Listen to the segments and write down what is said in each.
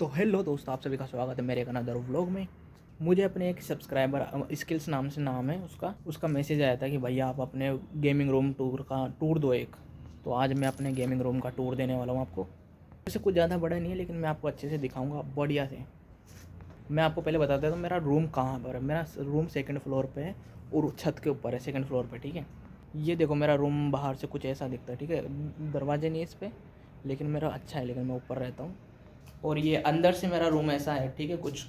तो हेलो दोस्तों, आप सभी का स्वागत है मेरे एक अनदर व्लॉग में। मुझे अपने एक सब्सक्राइबर स्किल्स नाम से नाम है उसका मैसेज आया था कि भैया आप अपने गेमिंग रूम टूर दो एक। तो आज मैं अपने गेमिंग रूम का टूर देने वाला हूँ आपको। वैसे कुछ ज़्यादा बड़ा नहीं है, लेकिन मैं आपको अच्छे से दिखाऊँगा बढ़िया से। मैं आपको पहले बता देता हूँ मेरा रूम कहाँ पर है। मेरा रूम सेकंड फ्लोर पे है और छत के ऊपर है, सेकंड फ्लोर पे। ठीक है, ये देखो मेरा रूम बाहर से कुछ ऐसा दिखता है। ठीक है, दरवाजे नहीं है इस पर, लेकिन मेरा अच्छा है, लेकिन मैं ऊपर रहता हूँ। और ये अंदर से मेरा रूम ऐसा है। ठीक है, कुछ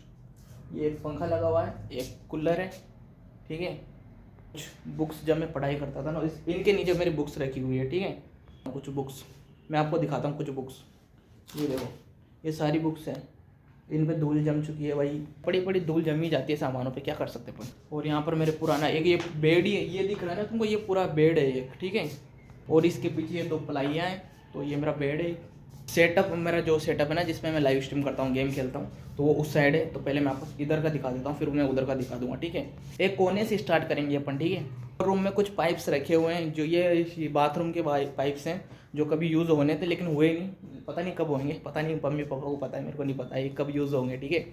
ये एक पंखा लगा हुआ है, एक कूलर है। ठीक है, कुछ बुक्स जब मैं पढ़ाई करता था ना, इनके नीचे मेरी बुक्स रखी हुई है। ठीक है, कुछ बुक्स मैं आपको दिखाता हूँ। कुछ बुक्स ये देखो, ये सारी बुक्स हैं। इन पे धूल जम चुकी है भाई, बड़ी बड़ी धूल जमी जाती है सामानों पे, क्या कर सकते अपन। और यहाँ पर मेरे पुराना एक ये बेड ही है, ये दिख रहा है ना तुमको, ये पूरा बेड है एक। ठीक है, और इसके पीछे ये दो प्लाइयाँ हैं, तो ये मेरा बेड है। सेटअप मेरा जो सेटअप है ना, जिसमें मैं लाइव स्ट्रीम करता हूँ, गेम खेलता हूँ, तो वो उस साइड है। तो पहले मैं आपको इधर का दिखा देता हूँ, फिर मैं उधर का दिखा दूंगा। ठीक है, एक कोने से स्टार्ट करेंगे अपन। ठीक है, रूम में कुछ पाइप्स रखे हुए हैं, जो ये बाथरूम के पाइप्स हैं, जो कभी यूज़ होने थे लेकिन हुए नहीं। पता नहीं कब होंगे, पता नहीं, मम्मी पापा को पता है, मेरे को नहीं पता है कब यूज़ होंगे। ठीक है,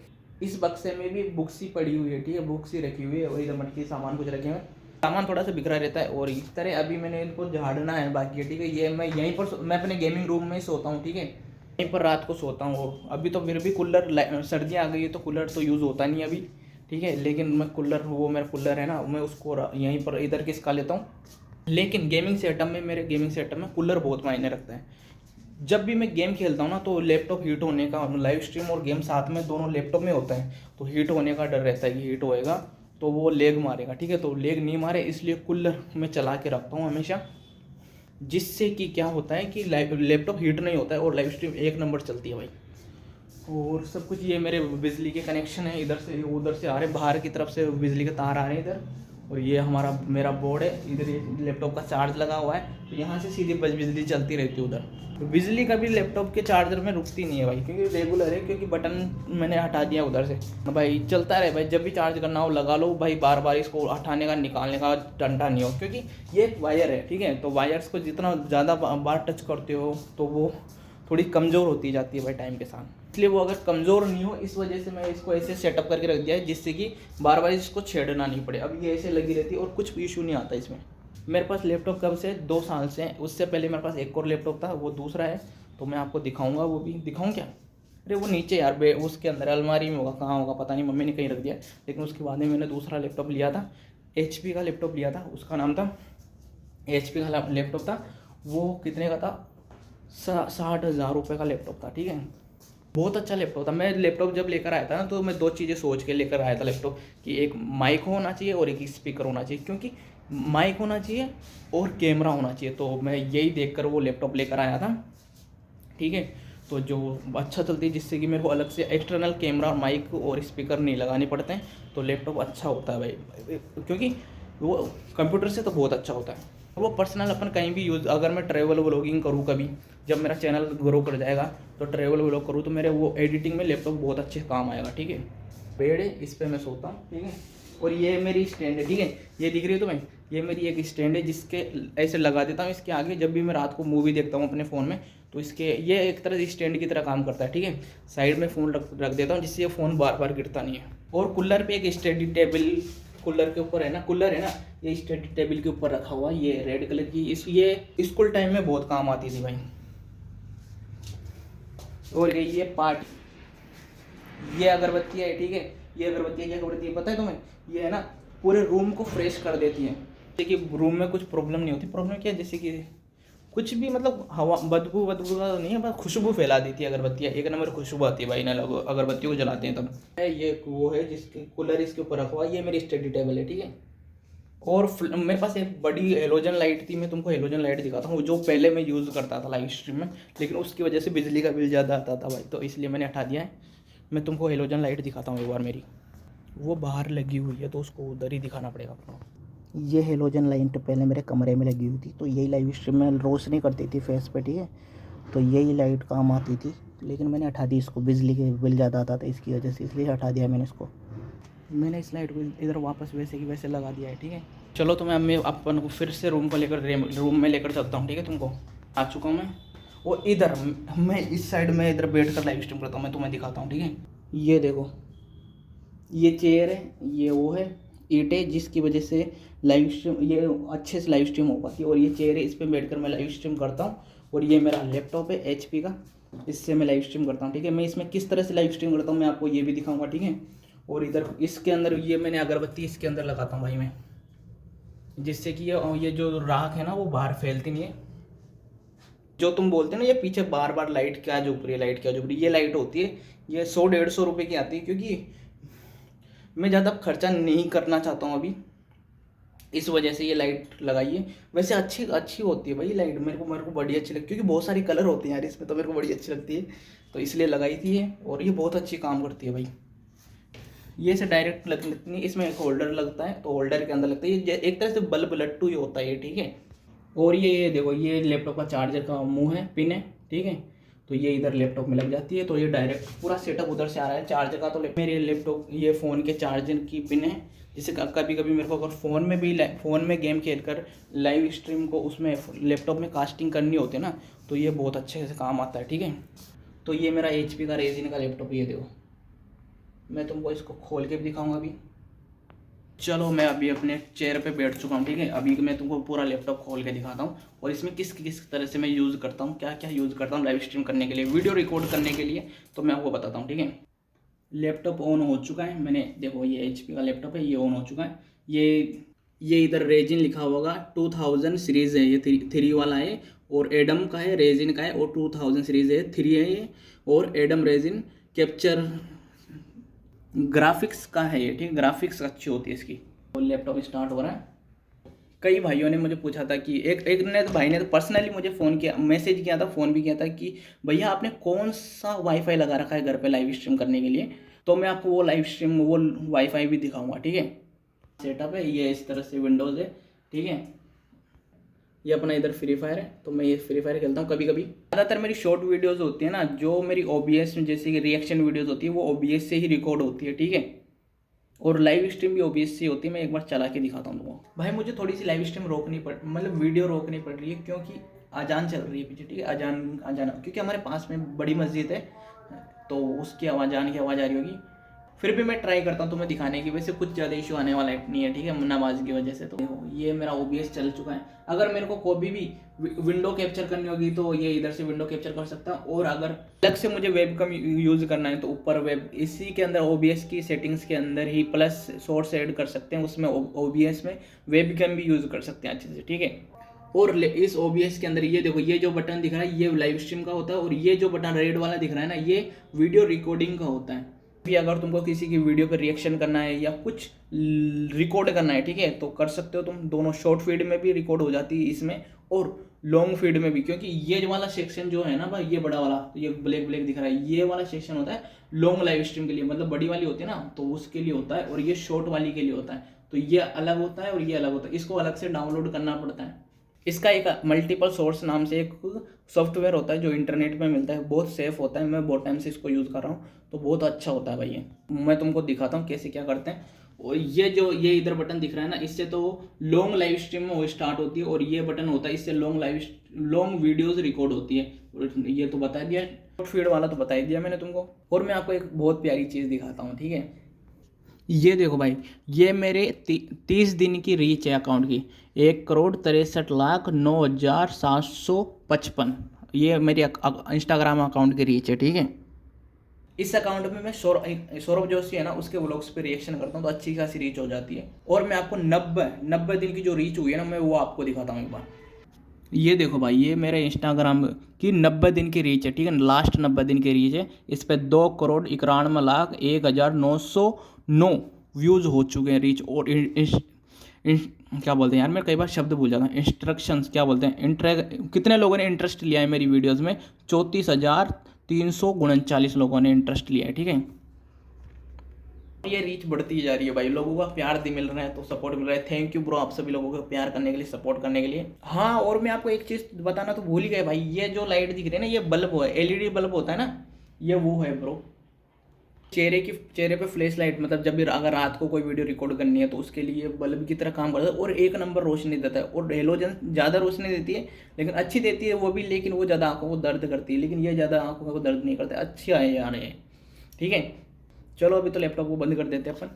इस बक्से में भी बुक्स ही पड़ी हुई है। ठीक है, बुक्स ही रखी हुई है, और इधर मटकी सामान कुछ रखे हुए हैं। सामान थोड़ा सा बिखरा रहता है, और इस तरह अभी मैंने इनको झाड़ना है बाकी है। ठीक है, ये मैं यहीं पर मैं अपने गेमिंग रूम में ही सोता हूँ। ठीक है, यहीं पर रात को सोता हूँ। अभी तो फिर भी कूलर, सर्दियाँ आ गई है तो कूलर तो यूज़ होता नहीं अभी। ठीक है, लेकिन मैं कूलर, वो मेरा कूलर है ना, मैं उसको यहीं पर इधर किसका लेता हूँ। लेकिन गेमिंग सेटअप में, मेरे गेमिंग सेटअप में कूलर बहुत मायने रखता है। जब भी मैं गेम खेलता हूँ ना, तो लैपटॉप हीट होने का, लाइव स्ट्रीम और गेम साथ में दोनों लैपटॉप में होता है, तो हीट होने का डर रहता है कि हीट होएगा तो वो लेग मारेगा। ठीक है, तो लेग नहीं मारे इसलिए कूलर में चला के रखता हूँ हमेशा, जिससे कि क्या होता है कि लैपटॉप हीट नहीं होता है और लाइव स्ट्रीम एक नंबर चलती है भाई। और सब कुछ ये मेरे बिजली के कनेक्शन है, इधर से उधर से आ रहे, बाहर की तरफ से बिजली के तार आ रहे हैं इधर। और ये हमारा मेरा बोर्ड है, इधर ये लैपटॉप का चार्ज लगा हुआ है, तो यहाँ से सीधी बिजली चलती रहती है उधर। तो बिजली कभी लैपटॉप के चार्जर में रुकती नहीं है भाई, क्योंकि रेगुलर है, क्योंकि बटन मैंने हटा दिया उधर से। भाई चलता रहे भाई, जब भी चार्ज करना हो लगा लो भाई, बार बार इसको हटाने का निकालने का डंडा नहीं हो, क्योंकि ये एक वायर है। ठीक है, तो वायर्स को जितना ज़्यादा बार टच करते हो तो वो थोड़ी कमज़ोर होती जाती है भाई टाइम के साथ। इसलिए वो अगर कमज़ोर नहीं हो, इस वजह से मैं इसको ऐसे सेटअप करके रख दिया है, जिससे कि बार बार इसको छेड़ना नहीं पड़े। अब ये ऐसे लगी रहती है और कुछ भी इशू नहीं आता इसमें। मेरे पास लैपटॉप कब से, 2 साल से। उससे पहले मेरे पास एक और लैपटॉप था, वो दूसरा है, तो मैं आपको दिखाऊंगा। वो भी दिखाऊँ क्या? अरे वो नीचे यार, उसके अंदर अलमारी में होगा, कहाँ होगा पता नहीं, मम्मी ने कहीं रख दिया। लेकिन उसके बाद में मैंने दूसरा लैपटॉप लिया था, HP का लैपटॉप लिया था, उसका नाम था HP का लैपटॉप था। वो कितने का था? 60,000 रुपये का लैपटॉप था। ठीक है, बहुत अच्छा लैपटॉप था। मैं लैपटॉप जब लेकर आया था ना, तो मैं 2 चीज़ें सोच के लेकर आया था लैपटॉप, कि एक माइक होना चाहिए और एक स्पीकर होना चाहिए, क्योंकि माइक होना चाहिए और कैमरा होना चाहिए। तो मैं यही देखकर वो लैपटॉप लेकर आया था। ठीक है, तो जो अच्छा चलती है, जिससे कि मेरे को अलग से एक्सटर्नल कैमरा और माइक और स्पीकर नहीं लगाने पड़ते हैं, तो लैपटॉप अच्छा होता है भाई, क्योंकि वो कंप्यूटर से तो बहुत अच्छा होता है। वो पर्सनल अपन कहीं भी यूज़, अगर मैं ट्रैवल व्लॉगिंग करूँ कभी, जब मेरा चैनल ग्रो कर जाएगा तो ट्रैवल व्लॉग करूँ, तो मेरे वो एडिटिंग में लैपटॉप बहुत अच्छे काम आएगा। ठीक है, बेड है, इस पर मैं सोता हूँ। ठीक है, और ये मेरी स्टैंड है। ठीक है, ये दिख रही है तुम्हें, ये मेरी एक स्टैंड है, जिसके ऐसे लगा देता हूँ इसके आगे। जब भी मैं रात को मूवी देखता हूँ अपने फ़ोन में, तो इसके ये एक तरह से स्टैंड की तरह काम करता है। ठीक है, साइड में फ़ोन रख देता हूँ, जिससे ये फ़ोन बार बार गिरता नहीं है। और कूलर पे एक स्टडी टेबल, कूलर के ऊपर है ना, कूलर है ना, ये स्टडी टेबल के ऊपर रखा हुआ, ये रेड कलर की, ये स्कूल टाइम में बहुत काम आती थी भाई। और ये पार्ट, ये अगरबत्ती है। ठीक है, ये अगरबत्ती है, ये अगरबत्ती पता है तुम्हें, ये है ना पूरे रूम को फ्रेश कर देती है, जैसे कि रूम में कुछ प्रॉब्लम नहीं होती। प्रॉब्लम क्या है, जैसे कि कुछ भी मतलब हवा, बदबू का नहीं है, बस खुशबू फैला देती है अगरबत्तियाँ। एक नंबर खुशबू आती है भाई ना, लोग अगरबत्ती को जलाते हैं तब। ये वो है जिसके कूलर इसके ऊपर रखा हुआ है, ये मेरी स्टडी टेबल है। ठीक है, और मेरे पास एक बड़ी हेलोजन लाइट थी, मैं तुमको हेलोजन लाइट दिखाता हूँ, जो पहले मैं यूज़ करता था लाइव स्ट्रीम में, लेकिन उसकी वजह से बिजली का बिल ज़्यादा आता था भाई, तो इसलिए मैंने हटा दिया है। मैं तुमको हेलोजन लाइट दिखाता हूँ एक बार मेरी, वो बाहर लगी हुई है, तो उसको उधर ही दिखाना पड़ेगा अपना। ये हेलोजन लाइट पहले मेरे कमरे में लगी हुई थी, तो यही लाइव स्ट्रीम में रोशनी करती थी फेस पे। ठीक है, तो यही लाइट काम आती थी, लेकिन मैंने हटा दी इसको, बिजली के बिल ज़्यादा आता था इसकी वजह से, इसलिए हटा दिया मैंने इसको। मैंने इस लाइट को इधर वापस वैसे की वैसे लगा दिया है। ठीक है, चलो तो मैं अपन को फिर से रूम को लेकर रूम में लेकर चलता हूँ। ठीक है, तुमको आ चुका हूँ मैं, और इधर मैं इस साइड में इधर बैठ कर लाइव स्ट्रीम करता हूँ, मैं तुम्हें दिखाता हूँ, ठीक है। ये देखो, ये चेयर है, ये वो है ईंटें, जिसकी वजह से लाइव स्ट्रीम ये अच्छे से लाइव स्ट्रीम हो पाती है। और ये चेयर है, इस पर बैठ कर मैं लाइव स्ट्रीम करता हूँ। और ये मेरा लैपटॉप है HP का, इससे मैं लाइव स्ट्रीम करता हूँ, ठीक है। मैं इसमें किस तरह से लाइव स्ट्रीम करता हूँ मैं आपको ये भी दिखाऊंगा, ठीक है। और इधर इसके अंदर ये मैंने अगरबत्ती इसके अंदर लगाता हूँ भाई मैं, जिससे कि ये जो राख है ना वो बाहर फैलती नहीं है। जो तुम बोलते हो ना ये पीछे बार बार लाइट क्या जुप रही है, लाइट क्या जुप रही है, ये लाइट होती है, ये 100-150 रुपये की आती है। क्योंकि मैं ज़्यादा खर्चा नहीं करना चाहता हूँ अभी, इस वजह से ये लाइट लगाई है। वैसे अच्छी अच्छी होती है भाई लाइट, मेरे को बड़ी अच्छी लगती है, क्योंकि बहुत सारी कलर होते हैं यार इसमें, तो मेरे को बड़ी अच्छी लगती है, तो इसलिए लगाई थी ये। और ये बहुत अच्छी काम करती है भाई। ये से डायरेक्ट लगती नहीं, इसमें एक होल्डर लगता है, तो होल्डर के अंदर लगता है ये, एक तरह से बल्ब लट्टू ही होता है ये, ठीक है। और ये देखो, ये लैपटॉप का चार्जर का मुंह है, पिन है, ठीक है। तो ये इधर लैपटॉप में लग जाती है, तो ये डायरेक्ट पूरा सेटअप उधर से आ रहा है चार्जर का। तो मेरे लैपटॉप ये फ़ोन के चार्जर की पिन है, जिससे कभी कभी मेरे को अगर फ़ोन में गेम खेल कर लाइव स्ट्रीम को उसमें लैपटॉप में कास्टिंग करनी होती है ना, तो ये बहुत अच्छे से काम आता है, ठीक है। तो ये मेरा HP का रेजिन का लैपटॉप, ये देखो, मैं तुमको इसको खोल के भी दिखाऊंगा अभी। चलो मैं अभी अपने चेयर पे बैठ चुका हूँ, ठीक है। अभी मैं तुमको पूरा लैपटॉप खोल के दिखाता हूँ, और इसमें किस किस तरह से मैं यूज़ करता हूँ, क्या क्या यूज़ करता हूँ लाइव स्ट्रीम करने के लिए, वीडियो रिकॉर्ड करने के लिए, तो मैं आपको बताता हूँ, ठीक है। लैपटॉप ऑन हो चुका है, मैंने देखो ये HP का लैपटॉप है, ये ऑन हो चुका है। ये इधर रेजिन लिखा होगा, 2000 सीरीज़ है ये, 3 वाला है। और एडम का है, रेजिन का है, और 2000 सीरीज़ है, 3 है ये। और एडम रेजिन कैप्चर ग्राफिक्स का है ये, ठीक है। ग्राफिक्स अच्छी होती है इसकी। और लैपटॉप स्टार्ट हो रहा है। कई भाइयों ने मुझे पूछा था कि एक ने तो भाई ने तो पर्सनली मुझे फ़ोन किया, मैसेज किया था, फ़ोन भी किया था कि भैया आपने कौन सा वाईफाई लगा रखा है घर पे लाइव स्ट्रीम करने के लिए। तो मैं आपको वो वाईफाई भी दिखाऊंगा, ठीक है। सेटअप है ये, इस तरह से विंडोज़ है, ठीक है। ये अपना इधर फ्री फायर है, तो मैं ये फ्री फायर खेलता हूँ कभी कभी। ज़्यादातर मेरी शॉर्ट वीडियोज़ होती है ना, जो मेरी OBS जैसे कि रिएक्शन वीडियोज़ होती है, वो OBS से ही रिकॉर्ड होती है, ठीक है। और लाइव स्ट्रीम भी OBS से होती है। मैं एक बार चला के दिखाता हूँ तुमको। भाई मुझे थोड़ी सी लाइव स्ट्रीम रोकनी पड़, मतलब वीडियो रोकनी पड़ रही है, क्योंकि अजान चल रही है पीछे, ठीक है। अजान क्योंकि हमारे पास में बड़ी मस्जिद है, तो उसकी अजान की आवाज़ आ रही होगी। फिर भी मैं ट्राई करता हूँ तुम्हें दिखाने की। वैसे कुछ ज़्यादा इशू आने वाला नहीं है, ठीक है, नमाज की वजह से। तो ये मेरा OBS चल चुका है। अगर मेरे को कोई भी विंडो कैप्चर करनी होगी तो ये इधर से विंडो कैप्चर कर सकता हूँ। और अगर अलग से मुझे वेबकैम यूज़ करना है तो ऊपर वेब, इसी के अंदर OBS की सेटिंग्स के अंदर ही प्लस सोर्स ऐड कर सकते हैं, उसमें OBS में वेबकैम भी यूज़ कर सकते हैं अच्छे से, ठीक है। और इस OBS के अंदर ये देखो, ये जो बटन दिख रहा है ये लाइव स्ट्रीम का होता है, और ये जो बटन रेड वाला दिख रहा है ना, ये वीडियो रिकॉर्डिंग का होता है। भी अगर तुमको किसी की वीडियो पर रिएक्शन करना है या कुछ रिकॉर्ड करना है, ठीक है, तो कर सकते हो तुम। दोनों शॉर्ट फीड में भी रिकॉर्ड हो जाती है इसमें, और लॉन्ग फीड में भी। क्योंकि ये वाला सेक्शन जो है ना भाई, ये बड़ा वाला, तो ये ब्लैक दिख रहा है, ये वाला सेक्शन होता है लॉन्ग लाइव स्ट्रीम के लिए, मतलब बड़ी वाली होती है ना, तो उसके लिए होता है। और ये शॉर्ट वाली के लिए होता है, तो ये अलग होता है और ये अलग होता है। इसको अलग से डाउनलोड करना पड़ता है। इसका एक मल्टीपल सोर्स नाम से एक सॉफ्टवेयर होता है जो इंटरनेट में मिलता है, बहुत सेफ होता है। मैं बहुत टाइम से इसको यूज़ कर रहा हूँ, तो बहुत अच्छा होता है भाई ये। मैं तुमको दिखाता हूँ कैसे क्या करते हैं। और ये इधर बटन दिख रहा है ना, इससे तो लॉन्ग लाइव स्ट्रीम में वो स्टार्ट होती है। और ये बटन होता है, इससे लॉन्ग वीडियोज़ रिकॉर्ड होती है। ये तो बता दिया, शॉर्ट फीड वाला तो बता ही दिया मैंने तुमको। और मैं आपको एक बहुत प्यारी चीज़ दिखाता हूँ, ठीक है। ये देखो भाई, ये मेरे 30 दिन की रीच है अकाउंट की, 1,63,09,755। ये मेरी इंस्टाग्राम अकाउंट की रीच है, ठीक है। इस अकाउंट में मैं सौरभ जोशी है ना, उसके व्लॉग्स पे रिएक्शन करता हूँ, तो अच्छी खासी रीच हो जाती है। और मैं आपको 90 दिन की जो रीच हुई है ना, मैं वो आपको दिखाता हूँ एक बार। ये देखो भाई, ये मेरे इंस्टाग्राम की 90 दिन की रीच है, ठीक है, लास्ट 90 दिन की रीच है। इस पर 2,91,01,909 व्यूज़ हो चुके हैं रीच। और क्या बोलते हैं यार, मैं कई बार शब्द भूल जाता हूँ, इंस्ट्रक्शंस क्या बोलते हैं, कितने लोगों ने इंटरेस्ट लिया है मेरी वीडियोज़ में, 34,339 लोगों ने इंटरेस्ट लिया है, ठीक है। ये रीच बढ़ती जा रही है भाई, लोगों का प्यार मिल रहा है, तो सपोर्ट मिल रहा है। थैंक यू ब्रो, आप सभी लोगों को प्यार करने के लिए, सपोर्ट करने के लिए। हाँ, और मैं आपको एक चीज़ बताना तो भूल ही गए भाई, ये जो लाइट दिख रही है ना, ये बल्ब है, LED बल्ब होता है ना, ये वो है ब्रो, चेहरे पे फ्लैश लाइट, मतलब जब भी अगर रात को कोई वीडियो रिकॉर्ड करनी है तो उसके लिए बल्ब की तरह काम करता है और एक नंबर रोशनी देता है। और हेलोजन ज़्यादा रोशनी देती है लेकिन अच्छी देती है वो भी, लेकिन वो ज़्यादा आंखों को दर्द करती है, लेकिन ये ज़्यादा आंखों को दर्द नहीं करता है। अच्छी आए यार ये, ठीक है। चलो अभी तो लैपटॉप को बंद कर देते हैं अपन।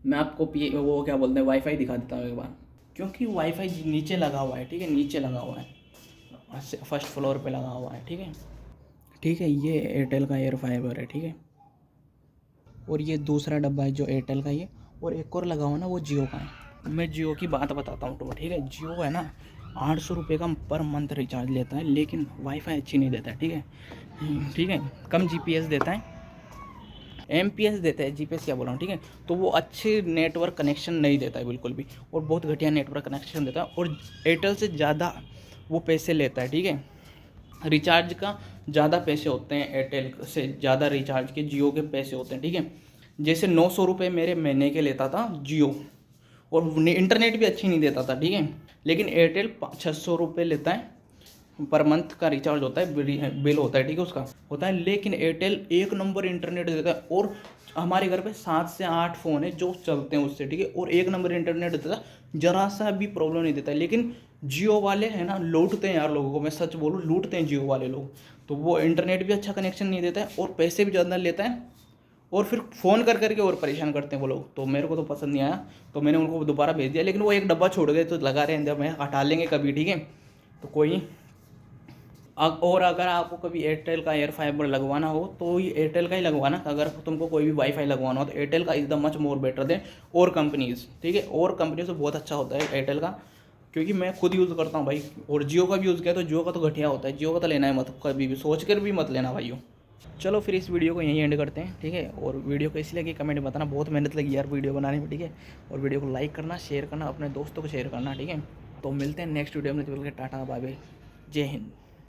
मैं आपको वो क्या बोलते हैं वाईफाई दिखा देता हूँ एक बार, क्योंकि वाईफाई नीचे लगा हुआ है, ठीक है, नीचे लगा हुआ है, फर्स्ट फ्लोर पे लगा हुआ है, ठीक है। ठीक है, ये एयरटेल का एयर फाइबर है, ठीक है। और ये दूसरा डब्बा है जो एयरटेल का ही है, और एक और लगा हुआ ना वो जियो का है। मैं जियो की बात बताता हूँ तो, ठीक है। जियो है ना 800 रुपये का पर मंथ रिचार्ज लेता है, लेकिन वाईफाई अच्छी नहीं देता है, ठीक है। ठीक है, कम जीपीएस देता है, एमपीएस देता है, जीपीएस क्या बोल रहा हूँ, ठीक है। तो वो अच्छे नेटवर्क कनेक्शन नहीं देता है बिल्कुल भी, और बहुत घटिया नेटवर्क कनेक्शन देता है, और एयरटेल से ज़्यादा वो पैसे लेता है, ठीक है। रिचार्ज का ज़्यादा पैसे होते हैं एयरटेल से, ज़्यादा रिचार्ज के जियो के पैसे होते हैं, ठीक है। जैसे 900 रुपये मेरे महीने के लेता था जियो, और इंटरनेट भी अच्छी नहीं देता था, ठीक है। लेकिन एयरटेल 600 रुपये लेता है पर मंथ का रिचार्ज होता है, बिल होता है, ठीक है, उसका होता है। लेकिन एयरटेल एक नंबर इंटरनेट देता है, और हमारे घर पे 7 से 8 फ़ोन है जो चलते हैं उससे, ठीक है, और एक नंबर इंटरनेट देता है, जरा सा भी प्रॉब्लम नहीं देता है। लेकिन जियो वाले हैं ना लूटते हैं यार लोगों को, मैं सच बोलूँ लूटते हैं जियो वाले लोग। तो वो इंटरनेट भी अच्छा कनेक्शन नहीं देता है और पैसे भी ज़्यादा लेता है, और फिर फ़ोन कर करके और परेशान करते हैं वो लोग। तो मेरे को तो पसंद नहीं आया, तो मैंने उनको दोबारा भेज दिया। लेकिन वो एक डब्बा छोड़ गए तो लगा रहे हैं, जब मैं हटा लेंगे कभी, ठीक है। तो कोई नहीं। और अगर आपको कभी एयरटेल का एयर फाइबर लगवाना हो तो ये एयरटेल का ही लगवाना। अगर तुमको कोई भी वाईफाई लगवाना हो तो एयरटेल का is the much more better than और कंपनीज़, ठीक है। और कंपनी से बहुत अच्छा होता है एयरटेल का, क्योंकि मैं खुद यूज़ करता हूँ भाई। और जियो का भी यूज़ किया तो जियो का तो घटिया होता है, जियो का तो लेना है मत, कभी भी सोच कर भी मत लेना भाइयों। चलो फिर इस वीडियो को यहीं एंड करते हैं, ठीक है। और वीडियो को इसलिए कि कमेंट बताना, बहुत मेहनत लगी यार वीडियो बनाने में, ठीक है। और वीडियो को लाइक करना, शेयर करना, अपने दोस्तों को शेयर करना, ठीक है। तो मिलते हैं नेक्स्ट वीडियो में, टाटा बाय बाय, जय हिंद।